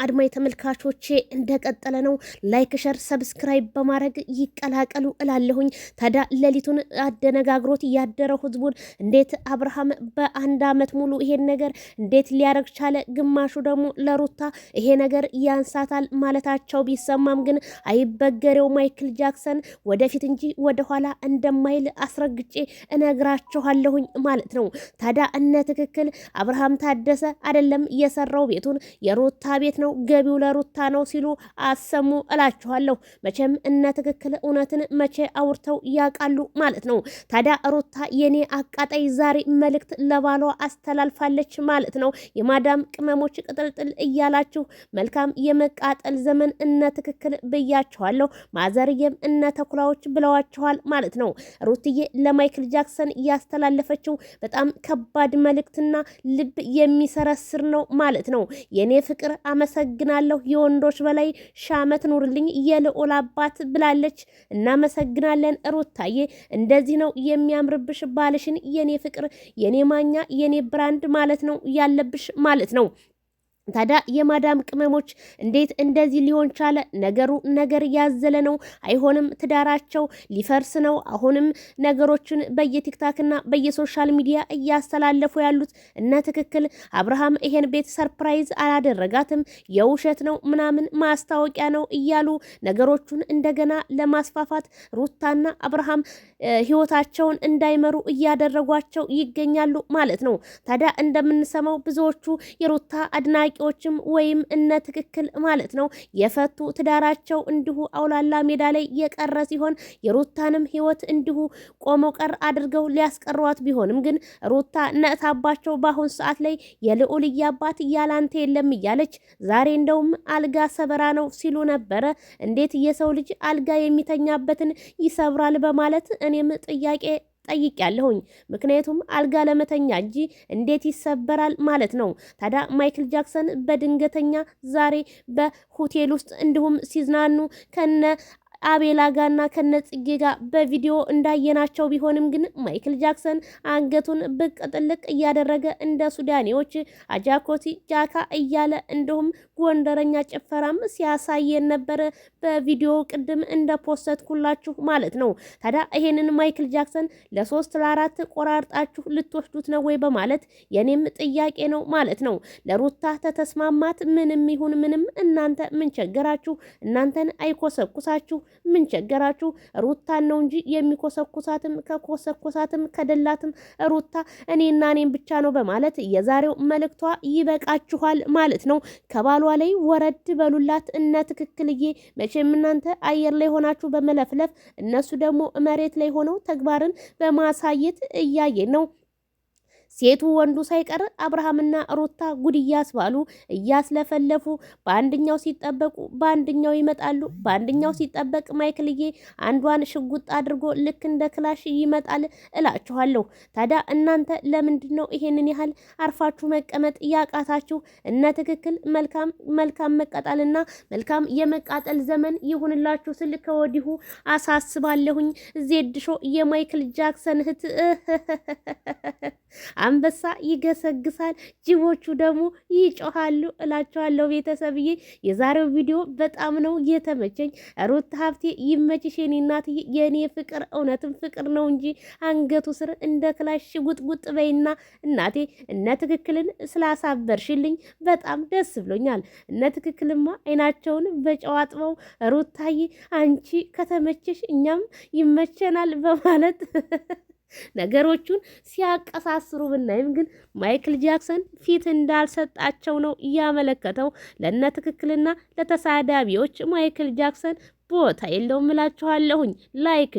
አድማጭ ተመልካቾቼ እንደቀጠለ ነው። ላይክ ሸር ሰብስክራይብ በማድረግ ይቀላቀሉ እላለሁኝ። ታዲያ ሌሊቱን አደነጋግሮት ያደረው ህዝቡን እንዴት አብርሃም በአንድ አመት ሙሉ ይሄን ነገር እንዴት ሊያደርግ ቻለ? ግማሹ ደግሞ ለሩታ ይሄ ነገር ያንሳታል ማለታቸው ቢሰማም ግን አይበገሬው ማይክል ጃክሰን ወደፊት እንጂ ወደኋላ እንደማይል አስረግጬ እነግራችኋለሁኝ ማለት ነው። ታዲያ እነ ትክክል አብርሃም ታደሰ አይደለም የሰራው ቤቱን የሩታ ቤት ነው ገቢው ለሩታ ነው ሲሉ አሰሙ እላችኋለሁ። መቼም እነ ትክክል እውነትን መቼ አውርተው ያውቃሉ ማለት ነው። ታዲያ ሩታ የኔ አቃጣይ ዛሬ መልእክት ለባሏ አስተላልፋለች ማለት ነው። የማዳም ቅመሞች ቅጥልጥል እያላችሁ መልካም የመቃጠል ዘመን እነ ትክክል ብያችኋለሁ። ማዘርየም እነ ተኩላዎች ብለዋችኋል ማለት ነው። ሩትዬ ለማይክል ጃክሰን ያስተላለፈችው በጣም ከባድ መልእክትና ልብ የሚሰረስር ነው ማለት ነው። የኔ ፍቅር አመሰግናለሁ፣ የወንዶች በላይ ሻመት ኑርልኝ የልዑል አባት ብላለች። እናመሰግናለን ሩታዬ፣ እንደዚህ ነው የሚያምርብሽ ባልሽን የኔ ፍቅር፣ የኔ ማኛ፣ የኔ ብራንድ ማለት ነው ያለብሽ ማለት ነው። ታዲያ የማዳም ቅመሞች እንዴት እንደዚህ ሊሆን ቻለ? ነገሩ ነገር ያዘለ ነው። አይሆንም፣ ትዳራቸው ሊፈርስ ነው። አሁንም ነገሮችን በየቲክታክና በየሶሻል ሚዲያ እያስተላለፉ ያሉት እነ ትክክል አብርሃም ይሄን ቤት ሰርፕራይዝ አላደረጋትም፣ የውሸት ነው ምናምን ማስታወቂያ ነው እያሉ ነገሮቹን እንደገና ለማስፋፋት ሩታና አብርሃም ህይወታቸውን እንዳይመሩ እያደረጓቸው ይገኛሉ ማለት ነው። ታዲያ እንደምንሰማው ብዙዎቹ የሩታ አድናቂ ዎችም ወይም እነ ትክክል ማለት ነው የፈቱ ትዳራቸው እንዲሁ አውላላ ሜዳ ላይ የቀረ ሲሆን የሩታንም ህይወት እንዲሁ ቆሞ ቀር አድርገው ሊያስቀሯት ቢሆንም ግን ሩታ ነእታባቸው በአሁን ሰዓት ላይ የልዑል አባት ያላንተ የለም እያለች ዛሬ እንደውም አልጋ ሰበራ ነው ሲሉ ነበረ። እንዴት የሰው ልጅ አልጋ የሚተኛበትን ይሰብራል በማለት እኔም ጥያቄ ጠይቄያለሁኝ። ምክንያቱም አልጋ ለመተኛ እንጂ እንዴት ይሰበራል ማለት ነው። ታዲያ ማይክል ጃክሰን በድንገተኛ ዛሬ በሆቴል ውስጥ እንዲሁም ሲዝናኑ ከነ አቤላ ጋርና ከነጽጌ ጋር በቪዲዮ እንዳየናቸው ቢሆንም ግን ማይክል ጃክሰን አንገቱን ብቅ ጥልቅ እያደረገ እንደ ሱዳኔዎች አጃኮቲ ጃካ እያለ እንዲሁም ጎንደረኛ ጭፈራም ሲያሳየን ነበረ በቪዲዮ ቅድም እንደፖስተትኩላችሁ ማለት ነው። ታዲያ ይሄንን ማይክል ጃክሰን ለ3 ለ4 ቆራርጣችሁ ልትወስዱት ነው ወይ በማለት የኔም ጥያቄ ነው ማለት ነው። ለሩታ ተተስማማት ምንም ይሁን ምንም እናንተ ምን ቸገራችሁ? እናንተን አይኮሰኩሳችሁ ምን ቸገራችሁ? ሩታን ነው እንጂ የሚኮሰኩሳትም ከኮሰኩሳትም ከደላትም ሩታ እኔና እኔም ብቻ ነው በማለት የዛሬው መልእክቷ ይበቃችኋል ማለት ነው። ከባሏ ላይ ወረድ በሉላት እነ ትክክልዬ። መቼም እናንተ አየር ላይ ሆናችሁ በመለፍለፍ እነሱ ደግሞ መሬት ላይ ሆነው ተግባርን በማሳየት እያየን ነው። ሴቱ ወንዱ ሳይቀር አብርሃምና ሩታ ጉድ እያስባሉ እያስለፈለፉ በአንድኛው ሲጠበቁ በአንድኛው ይመጣሉ። በአንድኛው ሲጠበቅ ማይክልዬ አንዷን ሽጉጥ አድርጎ ልክ እንደ ክላሽ ይመጣል እላችኋለሁ። ታዲያ እናንተ ለምንድን ነው ይሄንን ያህል አርፋችሁ መቀመጥ ያቃታችሁ? እነ ትክክል መልካም መቀጣልና መልካም የመቃጠል ዘመን ይሁንላችሁ ስል ከወዲሁ አሳስባለሁኝ። ዜድሾ የማይክል ጃክሰን እህት አንበሳ ይገሰግሳል፣ ጅቦቹ ደግሞ ይጮሃሉ እላችኋለሁ። ቤተሰብዬ የዛሬው ቪዲዮ በጣም ነው የተመቸኝ። ሩታ ሀብቴ ይመችሽ የኔ እናትዬ፣ የኔ ፍቅር እውነትም ፍቅር ነው እንጂ አንገቱ ስር እንደ ክላሽ ጉጥጉጥ በይና እናቴ እነ ትክክልን ስላሳበርሽልኝ በጣም ደስ ብሎኛል። እነ ትክክልማ አይናቸውን በጨዋጥበው ሩታዬ አንቺ ከተመቸሽ እኛም ይመቸናል በማለት ነገሮቹን ሲያቀሳስሩ ብናይም ግን ማይክል ጃክሰን ፊት እንዳልሰጣቸው ነው ያመለከተው። ለነ ትክክልና ለተሳዳቢዎች ማይክል ጃክሰን ቦታ የለውም እላችኋለሁኝ። ላይክ